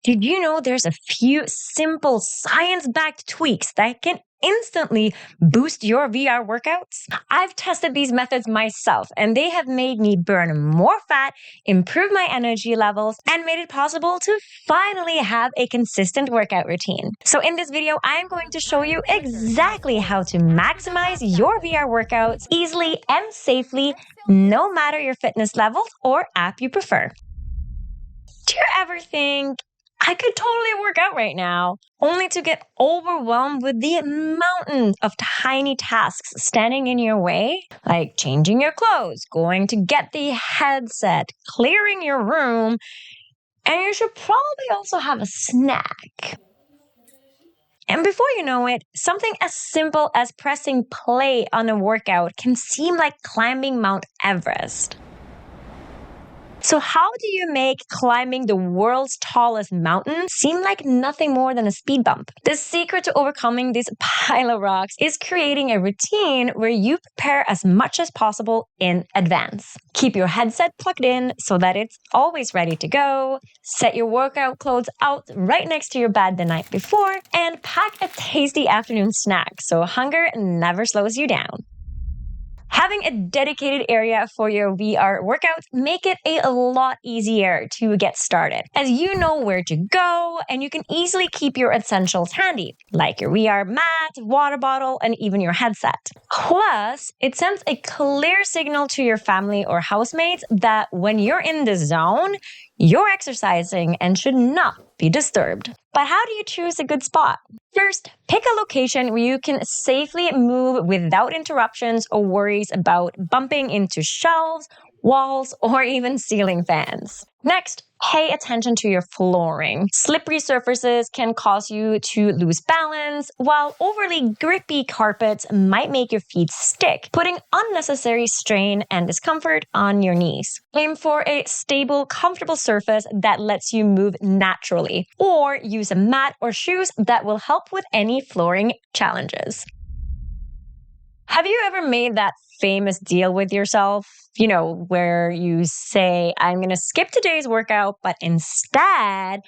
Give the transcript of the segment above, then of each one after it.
Did you know there's a few simple science-backed tweaks that can instantly boost your VR workouts? I've tested these methods myself, and they have made me burn more fat, improve my energy levels, and made it possible to finally have a consistent workout routine. So in this video, I'm going to show you exactly how to maximize your VR workouts easily and safely, no matter your fitness levels or app you prefer. Do you ever think, I could totally work out right now, only to get overwhelmed with the mountain of tiny tasks standing in your way? Like changing your clothes, going to get the headset, clearing your room, and you should probably also have a snack. And before you know it, something as simple as pressing play on a workout can seem like climbing Mount Everest. So how do you make climbing the world's tallest mountain seem like nothing more than a speed bump? The secret to overcoming this pile of rocks is creating a routine where you prepare as much as possible in advance. Keep your headset plugged in so that it's always ready to go. Set your workout clothes out right next to your bed the night before, and pack a tasty afternoon snack so hunger never slows you down. Having a dedicated area for your VR workouts make it a lot easier to get started, as you know where to go and you can easily keep your essentials handy, like your VR mat, water bottle, and even your headset. Plus, it sends a clear signal to your family or housemates that when you're in the zone, you're exercising and should not be disturbed. But how do you choose a good spot? First, pick a location where you can safely move without interruptions or worries about bumping into shelves, walls, or even ceiling fans. Next, pay attention to your flooring. Slippery surfaces can cause you to lose balance, while overly grippy carpets might make your feet stick, putting unnecessary strain and discomfort on your knees. Aim for a stable, comfortable surface that lets you move naturally, or use a mat or shoes that will help with any flooring challenges. Have you ever made that famous deal with yourself? You know, where you say, I'm going to skip today's workout, but instead,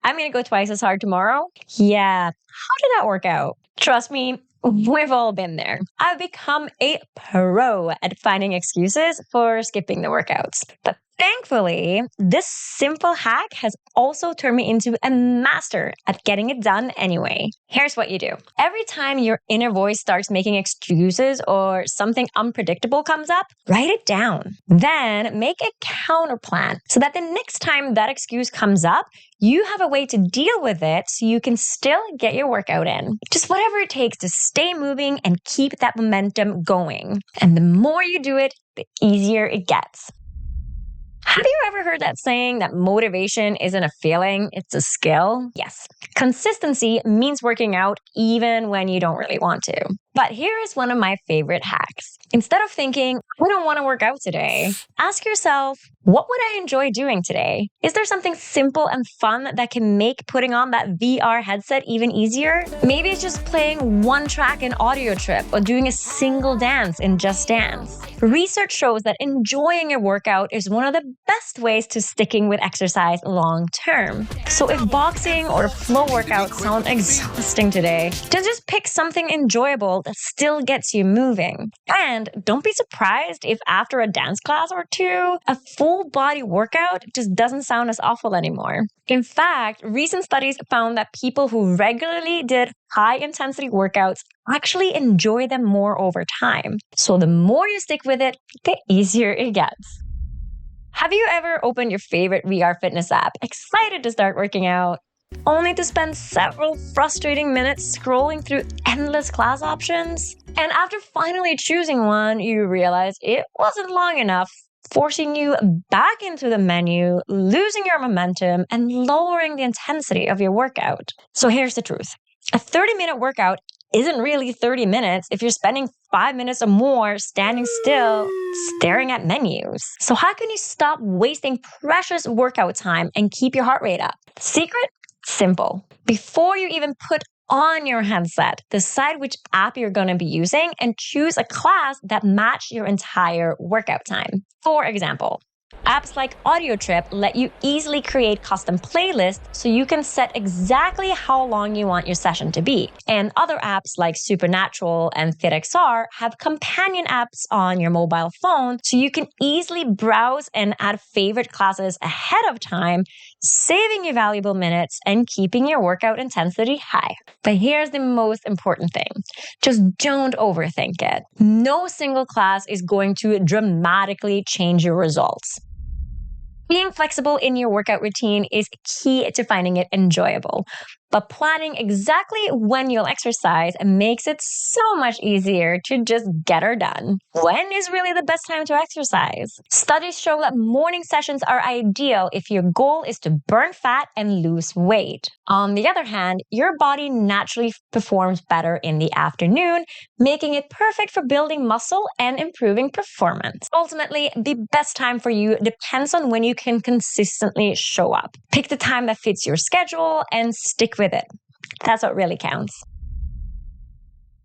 I'm going to go twice as hard tomorrow? Yeah, how did that work out? Trust me, we've all been there. I've become a pro at finding excuses for skipping the workouts. But thankfully, this simple hack has also turned me into a master at getting it done anyway. Here's what you do. Every time your inner voice starts making excuses or something unpredictable comes up, write it down. Then make a counter plan so that the next time that excuse comes up, you have a way to deal with it so you can still get your workout in. Just whatever it takes to stay moving and keep that momentum going. And the more you do it, the easier it gets. Have you ever heard that saying that motivation isn't a feeling, it's a skill? Yes. Consistency means working out even when you don't really want to. But here is one of my favorite hacks. Instead of thinking, I don't want to work out today, ask yourself, what would I enjoy doing today? Is there something simple and fun that can make putting on that VR headset even easier? Maybe it's just playing one track in Audio Trip or doing a single dance in Just Dance. Research shows that enjoying a workout is one of the best ways to sticking with exercise long term. So if boxing or flow workouts sound exhausting today, then just pick something enjoyable that still gets you moving. And don't be surprised if after a dance class or two, a full body workout just doesn't sound as awful anymore. In fact, recent studies found that people who regularly did high intensity workouts actually enjoy them more over time. So the more you stick with it, the easier it gets. Have you ever opened your favorite VR fitness app, excited to start working out, only to spend several frustrating minutes scrolling through endless class options? And after finally choosing one, you realize it wasn't long enough, forcing you back into the menu, losing your momentum, and lowering the intensity of your workout. So here's the truth. A 30-minute workout isn't really 30 minutes if you're spending 5 minutes or more standing still, staring at menus. So how can you stop wasting precious workout time and keep your heart rate up? Secret? Simple. Before you even put on your headset, decide which app you're going to be using and choose a class that matches your entire workout time. For example, Apps like AudioTrip let you easily create custom playlists so you can set exactly how long you want your session to be. And other apps like Supernatural and FitXR have companion apps on your mobile phone so you can easily browse and add favorite classes ahead of time, saving you valuable minutes and keeping your workout intensity high. But here's the most important thing. Just don't overthink it. No single class is going to dramatically change your results. Being flexible in your workout routine is key to finding it enjoyable. But planning exactly when you'll exercise makes it so much easier to just get her done. When is really the best time to exercise? Studies show that morning sessions are ideal if your goal is to burn fat and lose weight. On the other hand, your body naturally performs better in the afternoon, making it perfect for building muscle and improving performance. Ultimately, the best time for you depends on when you can consistently show up. Pick the time that fits your schedule and stick with it. That's what really counts.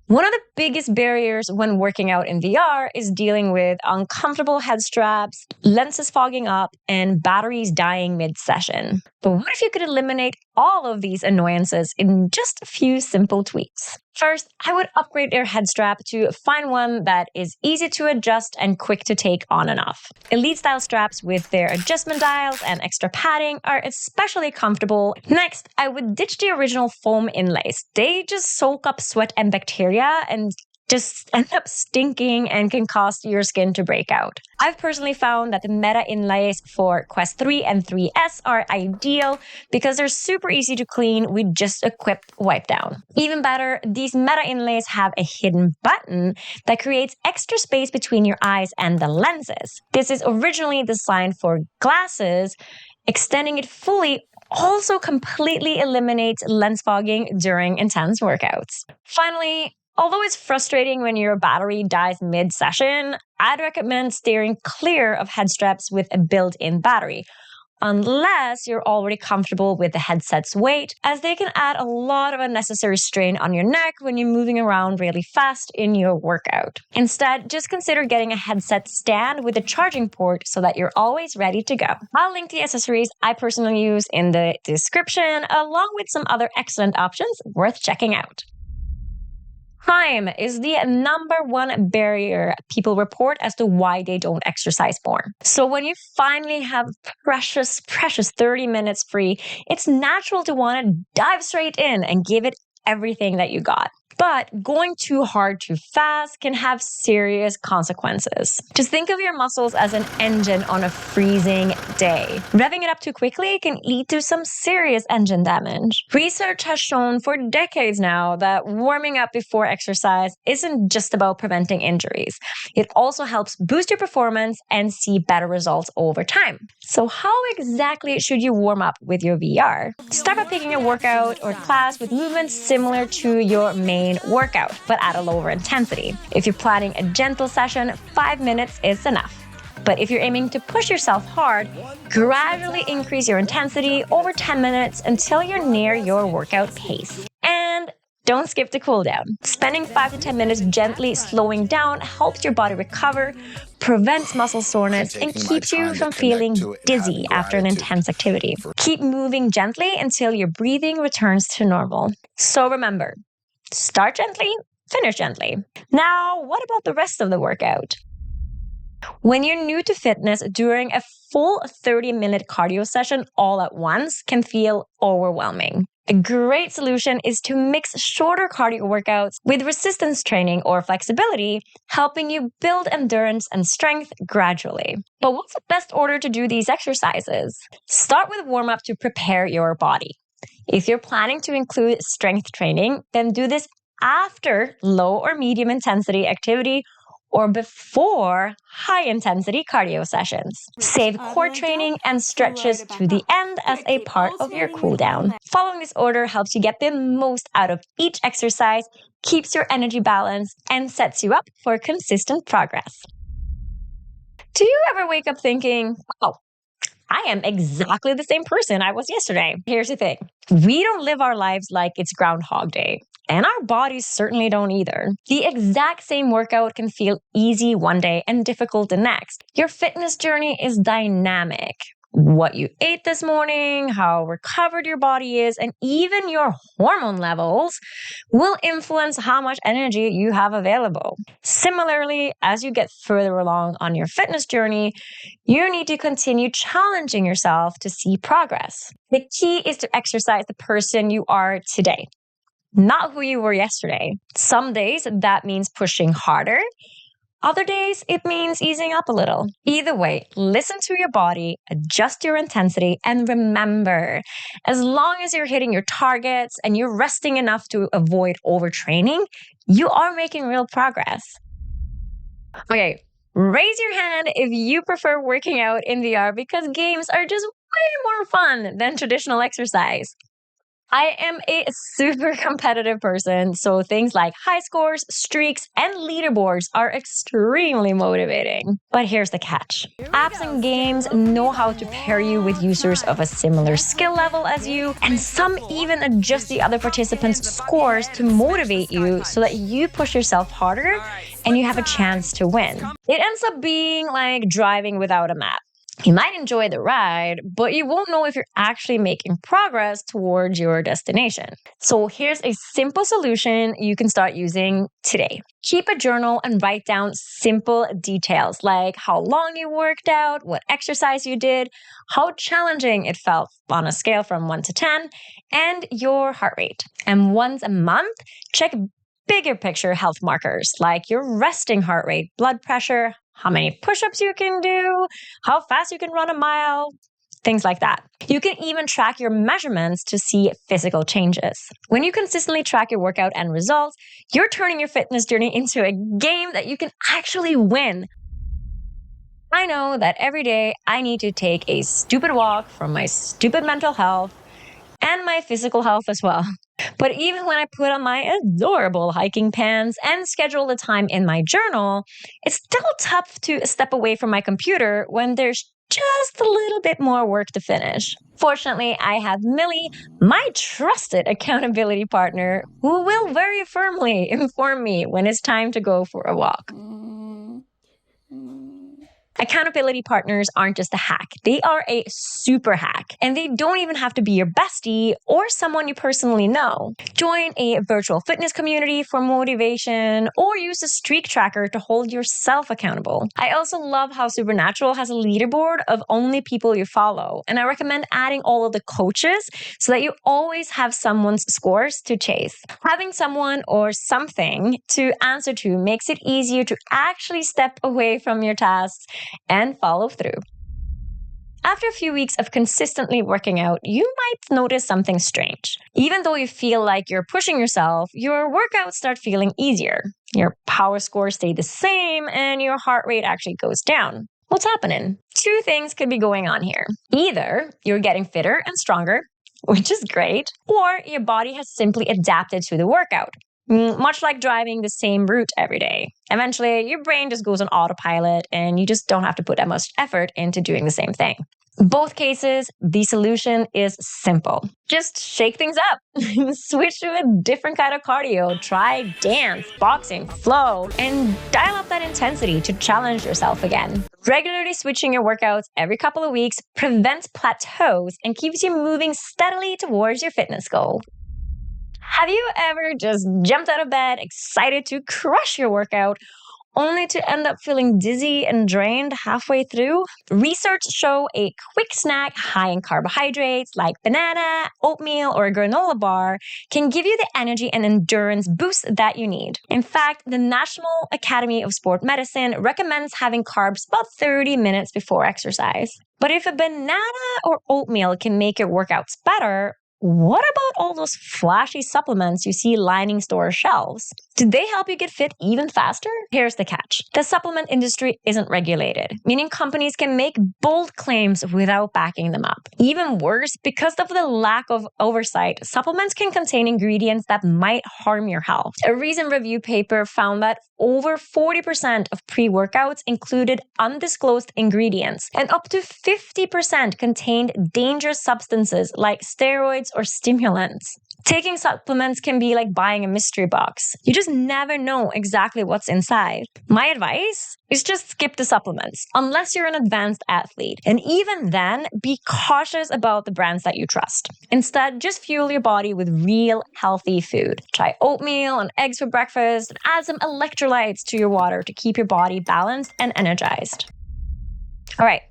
One of the biggest barriers when working out in VR is dealing with uncomfortable head straps, lenses fogging up, and batteries dying mid-session. But what if you could eliminate all of these annoyances in just a few simple tweaks? First, I would upgrade your head strap to find one that is easy to adjust and quick to take on and off. Elite style straps with their adjustment dials and extra padding are especially comfortable. Next, I would ditch the original foam inlays. They just soak up sweat and bacteria and just end up stinking and can cause your skin to break out. I've personally found that the Meta inlays for Quest 3 and 3S are ideal because they're super easy to clean with just a quick wipe down. Even better, these Meta inlays have a hidden button that creates extra space between your eyes and the lenses. This is originally designed for glasses. Extending it fully also completely eliminates lens fogging during intense workouts. Finally, although it's frustrating when your battery dies mid-session, I'd recommend steering clear of head straps with a built-in battery, unless you're already comfortable with the headset's weight, as they can add a lot of unnecessary strain on your neck when you're moving around really fast in your workout. Instead, just consider getting a headset stand with a charging port so that you're always ready to go. I'll link the accessories I personally use in the description, along with some other excellent options worth checking out. Time is the number one barrier people report as to why they don't exercise more. So when you finally have precious 30 minutes free, it's natural to want to dive straight in and give it everything that you got. But going too hard too fast can have serious consequences. Just think of your muscles as an engine on a freezing day. Revving it up too quickly can lead to some serious engine damage. Research has shown for decades now that warming up before exercise isn't just about preventing injuries. It also helps boost your performance and see better results over time. So how exactly should you warm up with your VR? Start by picking a workout or class with movements similar to your main workout, but at a lower intensity. If you're planning a gentle session, 5 minutes is enough. But if you're aiming to push yourself hard, gradually increase your intensity over 10 minutes until you're near your workout pace. And don't skip the cool down. Spending 5 to 10 minutes gently slowing down helps your body recover, prevents muscle soreness, and keeps you from feeling dizzy after an intense activity. Keep moving gently until your breathing returns to normal. So remember, start gently, finish gently. Now, what about the rest of the workout? When you're new to fitness, during a full 30-minute cardio session all at once can feel overwhelming. A great solution is to mix shorter cardio workouts with resistance training or flexibility, helping you build endurance and strength gradually. But what's the best order to do these exercises? Start with warm-up to prepare your body. If you're planning to include strength training, then do this after low or medium intensity activity or before high-intensity cardio sessions. Save core training and stretches to the end as a part of your cooldown. Following this order helps you get the most out of each exercise, keeps your energy balanced, and sets you up for consistent progress. Do you ever wake up thinking, oh, I am exactly the same person I was yesterday? Here's the thing. We don't live our lives like it's Groundhog Day. And our bodies certainly don't either. The exact same workout can feel easy one day and difficult the next. Your fitness journey is dynamic. What you ate this morning, how recovered your body is, and even your hormone levels will influence how much energy you have available. Similarly, as you get further along on your fitness journey, you need to continue challenging yourself to see progress. The key is to exercise the person you are today, not who you were yesterday. Some days that means pushing harder. Other days, it means easing up a little. Either way, listen to your body, adjust your intensity, and remember, as long as you're hitting your targets and you're resting enough to avoid overtraining, you are making real progress. Okay, raise your hand if you prefer working out in VR because games are just way more fun than traditional exercise. I am a super competitive person, so things like high scores, streaks, and leaderboards are extremely motivating. But here's the catch. Apps and games know how to pair you with users of a similar skill level as you, and some even adjust the other participants' scores to motivate you so that you push yourself harder and you have a chance to win. It ends up being like driving without a map. You might enjoy the ride, but you won't know if you're actually making progress towards your destination. So here's a simple solution you can start using today. Keep a journal and write down simple details like how long you worked out, what exercise you did, how challenging it felt on a scale from 1 to 10, and your heart rate. And once a month, check bigger picture health markers like your resting heart rate, blood pressure, how many push-ups you can do, how fast you can run a mile, things like that. You can even track your measurements to see physical changes. When you consistently track your workout and results, you're turning your fitness journey into a game that you can actually win. I know that every day I need to take a stupid walk for my stupid mental health and my physical health as well. But even when I put on my adorable hiking pants and schedule the time in my journal, it's still tough to step away from my computer when there's just a little bit more work to finish. Fortunately, I have Millie, my trusted accountability partner, who will very firmly inform me when it's time to go for a walk. Accountability partners aren't just a hack. They are a super hack. And they don't even have to be your bestie or someone you personally know. Join a virtual fitness community for motivation or use a streak tracker to hold yourself accountable. I also love how Supernatural has a leaderboard of only people you follow. And I recommend adding all of the coaches so that you always have someone's scores to chase. Having someone or something to answer to makes it easier to actually step away from your tasks and follow through. After a few weeks of consistently working out, you might notice something strange. Even though you feel like you're pushing yourself, your workouts start feeling easier. Your power scores stay the same and your heart rate actually goes down. What's happening? Two things could be going on here. Either you're getting fitter and stronger, which is great, or your body has simply adapted to the workout. Much like driving the same route every day. Eventually, your brain just goes on autopilot and you just don't have to put that much effort into doing the same thing. In both cases, the solution is simple. Just shake things up. Switch to a different kind of cardio. Try dance, boxing, flow, and dial up that intensity to challenge yourself again. Regularly switching your workouts every couple of weeks prevents plateaus and keeps you moving steadily towards your fitness goal. Have you ever just jumped out of bed, excited to crush your workout, only to end up feeling dizzy and drained halfway through? Research show a quick snack high in carbohydrates like banana, oatmeal, or a granola bar can give you the energy and endurance boost that you need. In fact, the National Academy of Sport Medicine recommends having carbs about 30 minutes before exercise. But if a banana or oatmeal can make your workouts better, what about all those flashy supplements you see lining store shelves? Do they help you get fit even faster? Here's the catch. The supplement industry isn't regulated, meaning companies can make bold claims without backing them up. Even worse, because of the lack of oversight, supplements can contain ingredients that might harm your health. A recent review paper found that over 40% of pre-workouts included undisclosed ingredients, and up to 50% contained dangerous substances like steroids or stimulants. Taking supplements can be like buying a mystery box. You just never know exactly what's inside. My advice is just skip the supplements unless you're an advanced athlete. And even then, be cautious about the brands that you trust. Instead, just fuel your body with real healthy food. Try oatmeal and eggs for breakfast and add some electrolytes to your water to keep your body balanced and energized. All right,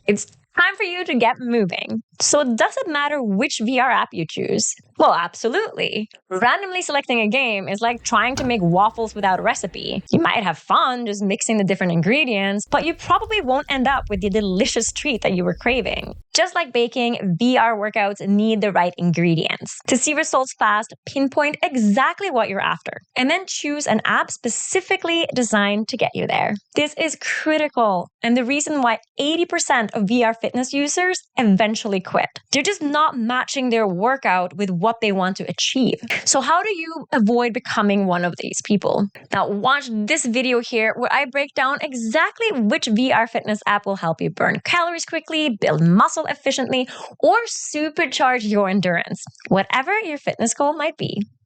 it's time for you to get moving. So does it matter which VR app you choose? Well, absolutely. Randomly selecting a game is like trying to make waffles without a recipe. You might have fun just mixing the different ingredients, but you probably won't end up with the delicious treat that you were craving. Just like baking, VR workouts need the right ingredients. To see results fast, pinpoint exactly what you're after, and then choose an app specifically designed to get you there. This is critical, and the reason why 80% of VR fitness users eventually quit. They're just not matching their workout with what they want to achieve. So how do you avoid becoming one of these people? Now watch this video here where I break down exactly which VR fitness app will help you burn calories quickly, build muscle efficiently, or supercharge your endurance, whatever your fitness goal might be.